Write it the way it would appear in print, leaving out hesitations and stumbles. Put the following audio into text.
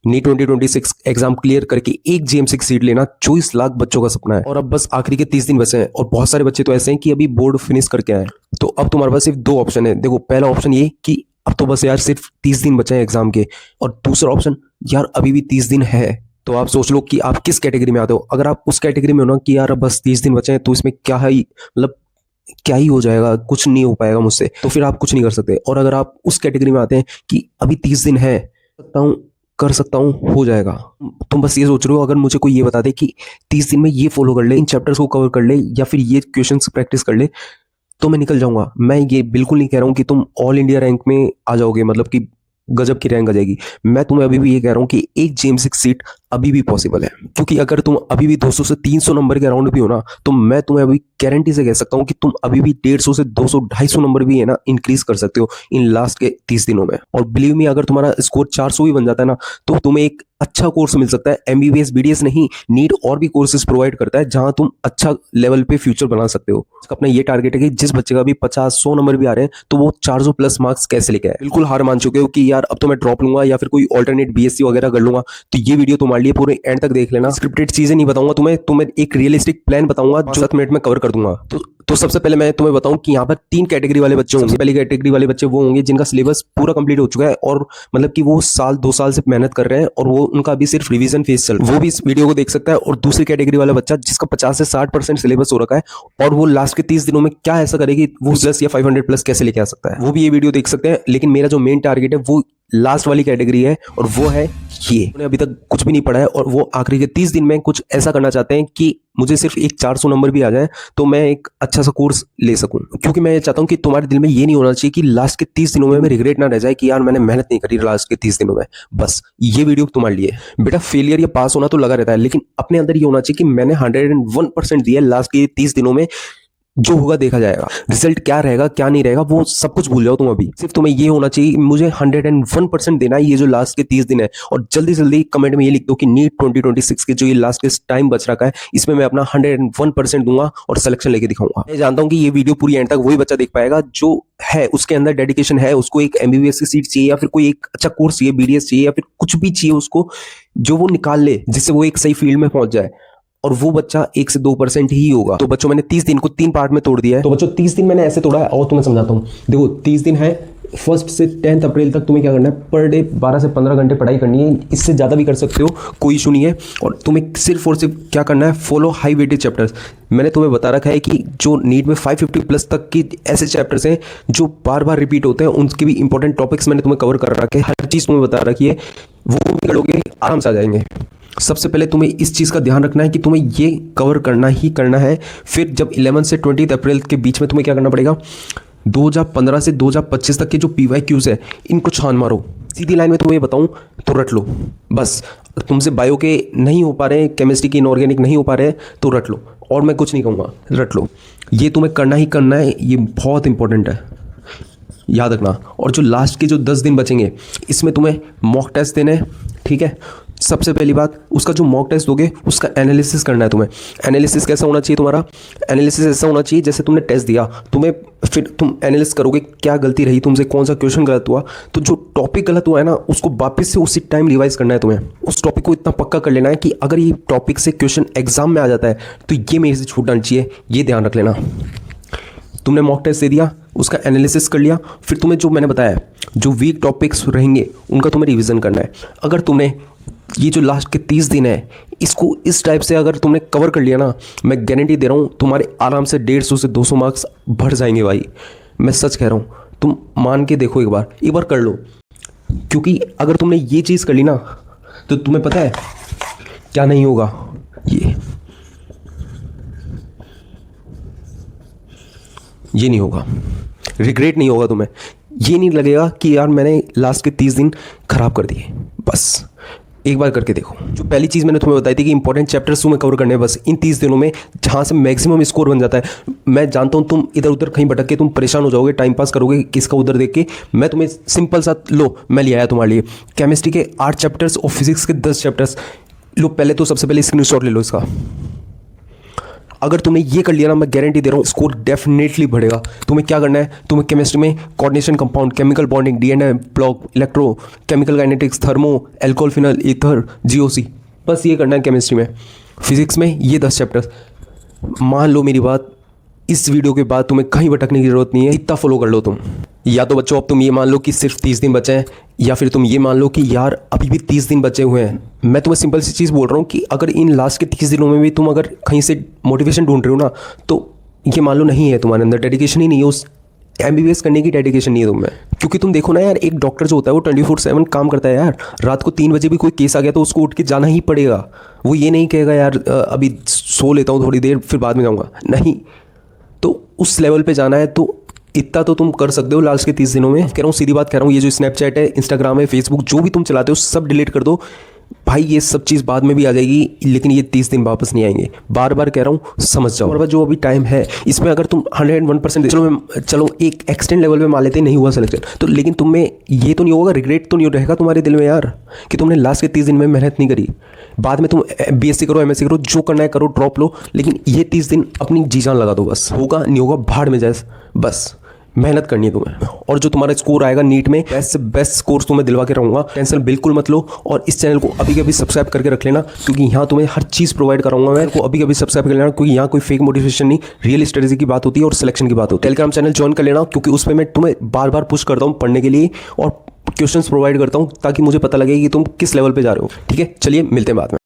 NEET 2026 exam clear करके एक JMC की सीट लेना 24 लाख बच्चों का सपना है और अब बस आखिरी के 30 दिन बचे हैं और बहुत सारे बच्चे तो ऐसे हैं कि अभी बोर्ड फिनिश करके आए। तो अब तुम्हारे पास सिर्फ दो ऑप्शन है। देखो, पहला ऑप्शन ये कि अब तो बस यार सिर्फ 30 दिन बचे हैं एग्जाम के, और दूसरा ऑप्शन यार अभी भी 30 दिन है। तो आप सोच लो कि आप किस कैटेगरी में आते हो। अगर आप उस कैटेगरी में हो ना कि यार अब बस 30 दिन बचे हैं तो इसमें क्या है, मतलब क्या ही हो जाएगा, कुछ नहीं हो पाएगा मुझसे, तो फिर आप कुछ नहीं कर सकते। और अगर आप उस कैटेगरी में आते हैं कि अभी 30 दिन है, सकता हूँ, कर सकता हूँ, हो जाएगा, तुम बस ये सोच रहे हो अगर मुझे कोई ये बता दे कि 30 दिन में ये फॉलो कर ले, इन चैप्टर्स को कवर कर ले या फिर ये क्वेश्चंस प्रैक्टिस कर ले तो मैं निकल जाऊंगा। मैं ये बिल्कुल नहीं कह रहा हूँ कि तुम ऑल इंडिया रैंक में आ जाओगे, मतलब कि गजब की रैंक आ जाएगी। मैं तुम्हें अभी भी ये कह रहा हूँ कि एक जेएमसी सीट अभी भी पॉसिबल है, क्योंकि अगर तुम अभी भी 200 से 300 नंबर के अराउंड भी हो ना, तो मैं तुम्हें अभी गारंटी से कह सकता हूँ कि तुम अभी भी 150 से 200 250 नंबर भी है ना इंक्रीज कर सकते हो इन लास्ट के 30 दिनों में। और बिलीव मी, अगर तुम्हारा स्कोर 400 भी बन जाता है ना, तो तुम्हें एक अच्छा कोर्स मिल सकता है। एमबीबीएस बीडीएस नहीं, नीट और भी कोर्सेज प्रोवाइड करता है जहां तुम अच्छा लेवल पे फ्यूचर बना सकते हो। अपना ये टारगेट है कि जिस बच्चे का भी 50-100 नंबर भी आ रहे हैं तो वो 400 प्लस मार्क्स कैसे लेके आए। बिल्कुल हार मान चुके हो कि यार अब तो मैं ड्रॉप लूंगा या फिर कोई ऑल्टरनेट बीएससी वगैरह कर लूंगा, तो ये वीडियो तुम्हारे लिए पूरे एंड तक देख लेना। स्क्रिप्टेड चीजें नहीं बताऊंगा तुम्हें एक रियलिस्टिक प्लान बताऊंगा जो 7 मिनट में कवर कर दूंगा। तो सबसे पहले मैं तुम्हें बताऊं कि यहाँ पर 3 कैटेगरी वाले बच्चे होंगे। पहली कैटेगरी वाले बच्चे वो होंगे जिनका सिलेबस पूरा कंप्लीट हो चुका है और मतलब कि वो 1-2 साल से मेहनत कर रहे हैं और वो उनका अभी सिर्फ रिवीजन फेज चल रहा है, वो भी इस वीडियो को देख सकता है। और दूसरी कैटेगरी वाला बच्चा जिसका 50 से 60% सिलेबस हो रखा है और वो लास्ट के 30 दिनों में क्या ऐसा करे कि वो प्लस या 500 प्लस कैसे लेके आ सकता है, वो भी ये वीडियो देख सकते हैं। लेकिन मेरा जो मेन टारगेट है वो लास्ट वाली कैटेगरी है और वो है ये, उन्हें अभी तक कुछ भी नहीं पढ़ा है और वो आखिरी के 30 दिन में कुछ ऐसा करना चाहते हैं कि मुझे सिर्फ एक 400 नंबर भी आ जाए तो मैं एक अच्छा सा कोर्स ले सकूं। क्योंकि मैं ये चाहता हूं कि तुम्हारे दिल में ये नहीं होना चाहिए कि लास्ट के 30 दिनों में मैं रिग्रेट ना रह जाए कि यार मैंने मेहनत नहीं करी लास्ट के 30 दिनों में। बस ये वीडियो तुम्हारे लिए। बेटा, फेलियर या पास होना तो लगा रहता है, लेकिन अपने अंदर ये होना चाहिए कि मैंने 101% दिया लास्ट के 30 दिनों में, जो होगा देखा जाएगा। रिजल्ट क्या रहेगा क्या नहीं रहेगा वो सब कुछ भूल जाओ तुम। अभी सिर्फ तुम्हें ये होना चाहिए मुझे 101% देना है ये जो लास्ट के 30 दिन है। और जल्दी जल्दी कमेंट में ये लिख दो कि नीट 2026 के जो ये लास्ट के टाइम बच रखा है इसमें मैं अपना 101% दूंगा और सिलेक्शन लेके दिखाऊंगा। मैं जानता हूं कि ये वीडियो पूरी एंड तक वही बच्चा देख पाएगा जो है उसके अंदर डेडिकेशन है, उसको एक एमबीबीएस की सीट चाहिए या फिर कोई एक अच्छा कोर्स चाहिए, बीडीएस चाहिए या फिर कुछ भी चाहिए उसको जो वो निकाल ले जिससे वो एक सही फील्ड में पहुंच जाए। और वो बच्चा 1 से 2% ही होगा। तो बच्चों, मैंने 30 दिन को 3 पार्ट में तोड़ दिया है। तो बच्चों 30 दिन मैंने ऐसे तोड़ा है और तुम्हें समझाता हूँ। देखो, 30 दिन है, 1 से 10 अप्रैल तक तुम्हें क्या करना है, पर डे 12 से 15 घंटे पढ़ाई करनी है। इससे ज़्यादा भी कर सकते हो, कोई इशू नहीं है। और तुम्हें सिर्फ और सिर्फ क्या करना है, फॉलो हाई वेटेड चैप्टर्स। मैंने तुम्हें बता रखा है कि जो नीट में 550 प्लस तक की ऐसे चैप्टर्स हैं जो बार बार रिपीट होते हैं, उनके भी इंपॉर्टेंट टॉपिक्स मैंने तुम्हें कवर कर रखे हैं। हर चीज़ तुम्हें बता रखी है, वो भी करोगे आराम से आ जाएंगे। सबसे पहले तुम्हें इस चीज़ का ध्यान रखना है कि तुम्हें ये कवर करना ही करना है। फिर जब 11 से 20 अप्रैल के बीच में तुम्हें क्या करना पड़ेगा, 2015 से 2025 तक के जो PYQs है इनको छान मारो। सीधी लाइन में तुम्हें बताऊं तो रट लो बस। तुमसे बायो के नहीं हो पा रहे हैं, केमिस्ट्री के इनऑर्गेनिक नहीं हो पा रहे हैं तो रट लो, और मैं कुछ नहीं कहूँगा, रट लो। ये तुम्हें करना ही करना है, ये बहुत इंपॉर्टेंट है, याद रखना। और जो लास्ट के जो 10 दिन बचेंगे इसमें तुम्हें मॉक टेस्ट देने हैं, ठीक है। सबसे पहली बात, उसका जो मॉक टेस्ट दोगे उसका एनालिसिस करना है तुम्हें। एनालिसिस कैसा होना चाहिए तुम्हारा, एनालिसिस ऐसा होना चाहिए जैसे तुमने टेस्ट दिया, तुम्हें फिर तुम एनालिसिस करोगे क्या गलती रही तुमसे, कौन सा क्वेश्चन गलत हुआ। तो जो टॉपिक गलत हुआ है ना उसको वापस से उसी टाइम रिवाइज करना है तुम्हें। उस टॉपिक को इतना पक्का कर लेना है कि अगर ये टॉपिक से क्वेश्चन एग्जाम में आ जाता है तो ये मेरे से छूटना चाहिए, ये ध्यान रख लेना। तुमने मॉक टेस्ट दे दिया, उसका एनालिसिस कर लिया, फिर तुम्हें जो मैंने बताया जो वीक टॉपिक्स रहेंगे उनका तुम्हें रिवीजन करना है। अगर तुमने ये जो लास्ट के 30 दिन है इसको इस टाइप से अगर तुमने कवर कर लिया ना, मैं गारंटी दे रहा हूँ तुम्हारे आराम से 150 से 200 मार्क्स बढ़ जाएंगे भाई। मैं सच कह रहा हूँ, तुम मान के देखो, एक बार कर लो। क्योंकि अगर तुमने ये चीज़ कर ली ना तो तुम्हें पता है क्या नहीं होगा, ये नहीं होगा, रिग्रेट नहीं होगा तुम्हें। ये नहीं लगेगा कि यार मैंने लास्ट के 30 दिन खराब कर दिए। बस एक बार करके देखो। जो पहली चीज़ मैंने तुम्हें बताई थी कि इंपॉर्टेंट चैप्टर्स तुम्हें कवर करने हैं बस इन 30 दिनों में, जहाँ से मैक्सिमम स्कोर बन जाता है। मैं जानता हूँ तुम इधर उधर कहीं भटक के तुम परेशान हो जाओगे, टाइम पास करोगे किसका उधर देख के। मैं तुम्हें सिंपल सा लो, मैं ले आया तुम्हारे लिए केमिस्ट्री के 8 चैप्टर्स और फिजिक्स के 10 चैप्टर्स। लो, पहले तो सबसे पहले स्क्रीनशॉट ले लो इसका। अगर तुमने ये कर लिया ना, मैं गारंटी दे रहा हूँ स्कोर डेफिनेटली बढ़ेगा। तुम्हें क्या करना है, तुम्हें केमिस्ट्री में coordination, compound, chemical bonding, DNA block, electrochemical kinetics, thermo, alcohol, phenol, ether, GOC, बस ये करना है केमिस्ट्री में। फिजिक्स में ये 10 चैप्टर्स। मान लो मेरी बात, इस वीडियो के बाद तुम्हें कहीं भटकने की जरूरत नहीं है, इतना फॉलो कर लो तुम। या तो बच्चों अब तुम ये मान लो कि सिर्फ 30 दिन बचे हैं, या फिर तुम ये मान लो कि यार अभी भी 30 दिन बचे हुए हैं। मैं तुम्हें सिंपल सी चीज़ बोल रहा हूँ कि अगर इन लास्ट के 30 दिनों में भी तुम अगर कहीं से मोटिवेशन ढूंढ रहे हो ना, तो ये मान लो नहीं है तुम्हारे अंदर, डेडिकेशन ही नहीं है, उस एमबीबीएस करने की डेडिकेशन नहीं है तुम्हें। क्योंकि तुम देखो ना यार, एक डॉक्टर जो होता है वो 24/7 काम करता है यार। रात को 3 बजे भी कोई केस आ गया तो उसको उठ के जाना ही पड़ेगा। वो ये नहीं कहेगा यार अभी सो लेता हूँ थोड़ी देर फिर बाद में जाऊँगा, नहीं। तो उस लेवल पे जाना है तो इतना तो तुम कर सकते हो लास्ट के 30 दिनों में। कह रहा हूँ, सीधी बात कह रहा हूँ, ये जो स्नैपचैट है, इंस्टाग्राम है, फेसबुक, जो भी तुम चलाते हो सब डिलीट कर दो भाई। ये सब चीज़ बाद में भी आ जाएगी, लेकिन ये 30 दिन वापस नहीं आएंगे। बार बार कह रहा हूँ, समझ जाओ। और जो अभी टाइम है इसमें अगर तुम 101% चलो एक एक्सटेंड लेवल पे मान लेते नहीं हुआ सिलेक्शन, तो लेकिन तुम में ये तो नहीं होगा, रिग्रेट तो नहीं रहेगा तुम्हारे दिल में यार कि तुमने लास्ट के 30 दिन में मेहनत नहीं करी। बाद में तुम बीएससी करो, एमएससी करो, जो करना है करो, ड्रॉप लो, लेकिन ये 30 दिन अपनी जी जान लगा दो बस। होगा नहीं होगा भाड़ में जाए, बस मेहनत करनी है तुम्हें। और जो तुम्हारा स्कोर आएगा नीट में, बेस्ट से बेस्ट स्कोर तुम्हें दिलवा के रहूँगा, टेंशन बिल्कुल मत लो। और इस चैनल को अभी कभी सब्सक्राइब करके रख लेना, क्योंकि यहाँ तुम्हें हर चीज़ प्रोवाइड कराऊंगा मैं। को अभी कभी सब्सक्राइब कर लेना, क्योंकि यहाँ कोई फेक मोटिवेशन नहीं, रियल स्ट्रेटेजी की बात होती है और सिलेक्शन की बात होती है। टेलीग्राम चैनल ज्वाइन कर लेना, क्योंकि उसमें मैं तुम्हें बार बार पुश करता हूँ पढ़ने के लिए और क्वेश्चंस प्रोवाइड करता हूँ, ताकि मुझे पता लगे कि तुम किस लेवल पे जा रहे हो। ठीक है, चलिए मिलते हैं बाद में।